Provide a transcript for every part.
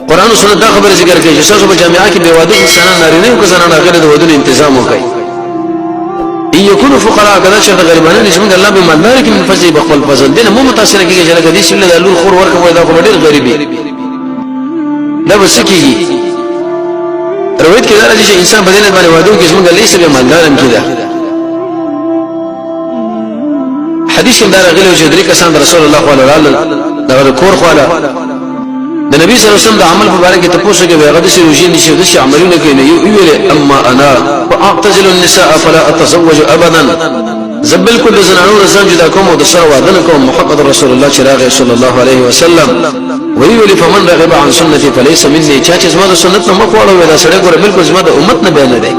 قران او سنت دا خبره ذکر کوي چې تاسو په جامعه کې به واده انسانان نارینه او زنانه غیر د ودونو تنظیم وکړي ان يكونوا فقراء كذا شر غریبانه نشمن الله به مالدار کې من فضل بخل فضل دینه مو متاثر کیږي چې لکه دې شله د لور خور ورکوي دا خو ډیر غریبي دا وسکیږي روایت کې دا راځي چې انسان بدل باندې وادو کې څنګه لیسه به مالدار هم کیده حدیث کې دا راغلی چې درې کسان رسول الله صلی الله علیه وسلم دا کور خواله د نبی صلی الله علیه وسلم د عمل په اړه کې تاسو کې به غدي شي نشي د عملونه کوي یو ویل اما انا واعتزل النساء فلا اتزوج ابدا زبل كل زنانو رسان جدا کوم او د سره واده کوم محمد رسول الله صلی الله علیه وسلم ویل فمن رغب عن سنتي فليس مني چا چې زما د سنت نه مخواړو ولا سره ګوره بالکل زما د امت نه بیان دی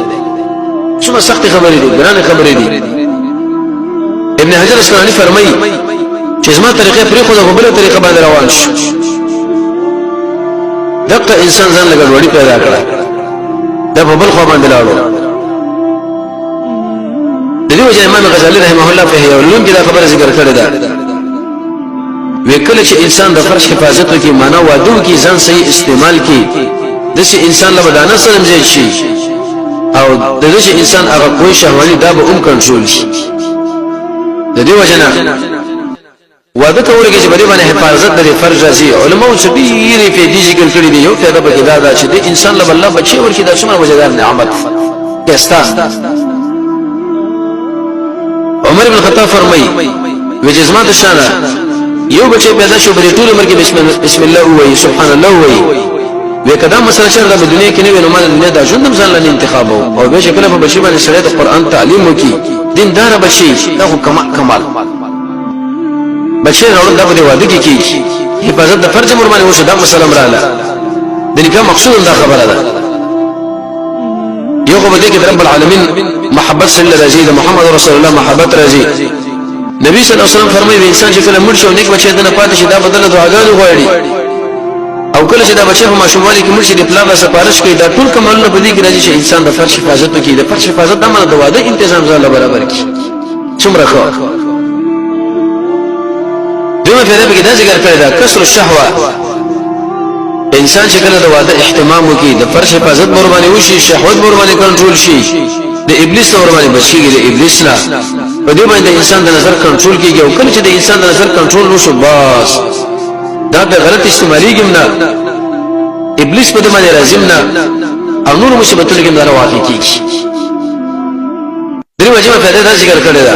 څومره سخت خبرې دي ګران خبرې دي ابن حجر اسقلانی فرمایي چې زما طریقې پرې خو د بل طریقه باندې روان شو دغه انسان ځان له ګډوډي پیدا کړه دا په بل خو باندې لاړو د دې وجه امام غزالی رحمه الله په یولون کې دا خبره ذکر کړې ده وکړه چې انسان د فرش حفاظت کوي معنا وادو کې ځان صحیح استعمال کوي د شي انسان له بدانه سره مزید شي او د دې انسان هغه کوئی شهواني دا به کنټرول شي د دې وجه نه واده کول کې چې بری باندې حفاظت لري فرض راځي علماء شبيري په دې ذکر کړی دی یو فائدہ به دا چې د انسان له الله بچي ورکی د څومره وجدار نعمت کستا عمر بن خطاب فرمایي وجزمات الشانه یو بچي پیدا شو بری ټول عمر کې بسم الله وایي سبحان الله وایي وکدا مسله چې د دنیا کې نه وینم نه دا ژوند ځان له انتخاب او به شکل په بچي باندې شریعت قرآن تعلیم وکي دیندار بچي دا کمال بچی راوړل دا په واده کې کیږي حفاظت د فرج مرمنه وشو دا مسله مراله د نکاح مقصود دا خبره ده یو په دې کې رب العالمین محبت صلی الله علیه وسلم محمد رسول الله محبت راځي نبی صلی الله علیه وسلم فرمایي انسان چې کله مړ شي نیک بچی دنه پاتې شي دا بدله دعاګانې غواړي او کله چې دا بچی په ماشوموالي کې مړ شي د پلان سپارښت کوي دا ټول کمالونه په دې کې راځي چې انسان د فرج حفاظت کوي د فرج حفاظت د امر د واده تنظیم ځای برابر کړي څومره ښه دغه فائدہ به دا ذکر کړی دا کسر الشهوه انسان چې کله د واده اهتمام وکړي د فرش حفاظت مور باندې وشي شهوت مور باندې کنټرول شي د ابلیس مور باندې بچيږي د ابلیس نه په دې باندې انسان د نظر کنټرول کیږي او کله چې د انسان د نظر کنټرول وشو بس دا به غلط استعماليږي نه ابلیس په دې باندې راځم نه او نور مصیبتونه کې نه واقع کیږي دغه وجه فائدہ دا ذکر کړی دا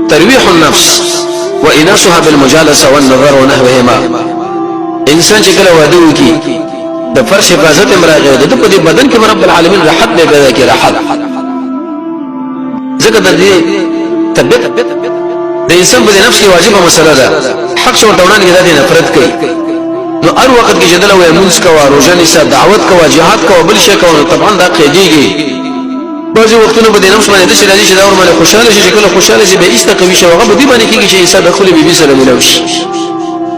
ترویح النفس واناسها بالمجالسه والنظر ونحوهما انسان چې کله واده وکي د فرش حفاظت امراغه د په دې بدن کې رب العالمین راحت به پیدا کوي راحت ځکه د دې طبيعت د انسان په نفس کې واجبه مسله ده حق شو ورته کې د نفرت کوي نو هر وخت کې جدل او منځ کوا روزه نساء دعوت کوا jihad کوا بل شي کوا طبعا دا قیدیږي بعضی وختونه په نفس باندې د شي چې دا ور باندې خوشاله شي کله خوشاله شي به استقوي شي هغه به دې باندې کېږي چې انسان دخل بيبي سره ملوي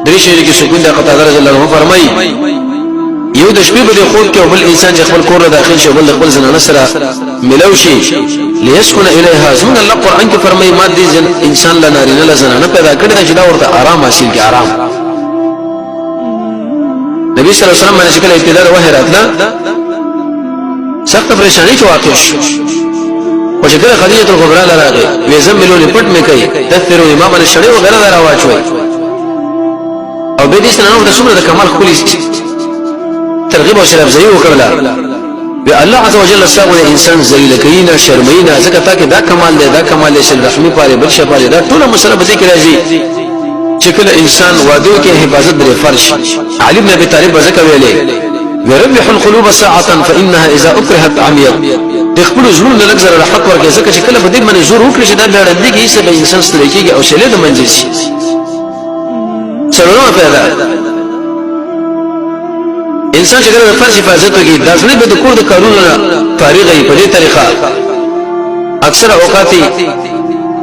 درې شي کې سکون د قطاده رضی الله عنه فرمایي یو د شپې په خوب کې بل انسان چې خپل کور داخل شي بل خپل زنانه سره ملوي شي ليسكن اليها زمن الله قران کې فرمایي ما دې انسان له نارینه له زنانه پیدا کړی چې دا ورته آرام حاصل کی آرام نبی صلی الله علیه وسلم باندې شکل ابتدا وحی راتله سخت پریشانی کې واقع شو او چې کله خدیجه کبرا لراغه وې زملونی پټ مې کوي دثرو امام باندې شړې او غره راواچوي او به دې سنانو د څومره د کمال خولي ترغیب او شرف زیو وکړه به الله عز وجل ساغه انسان ذلیل کینا شرمینا ځکه تا کې دا کمال دی دا کمال شل رحمی پاره بل شپاره دا ټول مسله به ذکر راځي چې کله انسان واده کې حفاظت لري فرش علي بن ابي طالب ځکه ویلې يربح القلوب ساعه فانها اذا اكرهت عميت تخبل زړه له لږه راحت ورکړي ځکه چې کله په دې باندې زور وکړي چې دا لړندګي هیڅ به انسان ستړي کېږي او شله د منځ شي څلورمه پیدا انسان چې کله فرض حفاظت کوي دا ځنه به د کور د قانون فارغ وي په دې طریقه اکثر اوقات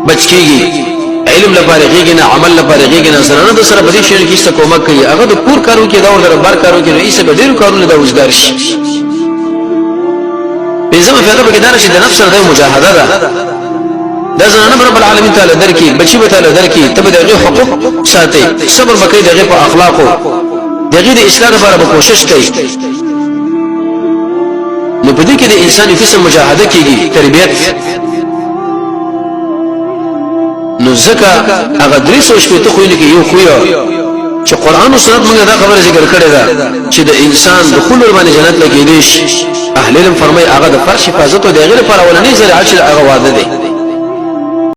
بچ کېږي علم لپاره کېږي نه عمل لپاره کېږي نه سره د سره په دې شی کې څه کومک کوي هغه د کور کارو کې دا ور بار کارو کې رئیس به ډیر کارونه دا وزګار شي بيزما فائدہ به دار شي د نفس سره مجاهده ده دا زنانه رب العالمین تعالی درکې بچي به تعالی درکې ته به دغه حقوق ساتي صبر وکړي دغه په اخلاقو دغه د اصلاح لپاره به کوشش کوي نو په دې کې د انساني قسم مجاهده کیږي تربيت نو زکه هغه درې سو شپې ته خو نه کې یو خو چې قران او سنت موږ دا خبره ذکر کړې ده چې د انسان دخول باندې جنت لګیدي شي اهل علم فرمای هغه د فرش حفاظت او د غیر پر اولنی ذریعہ چې هغه وعده ده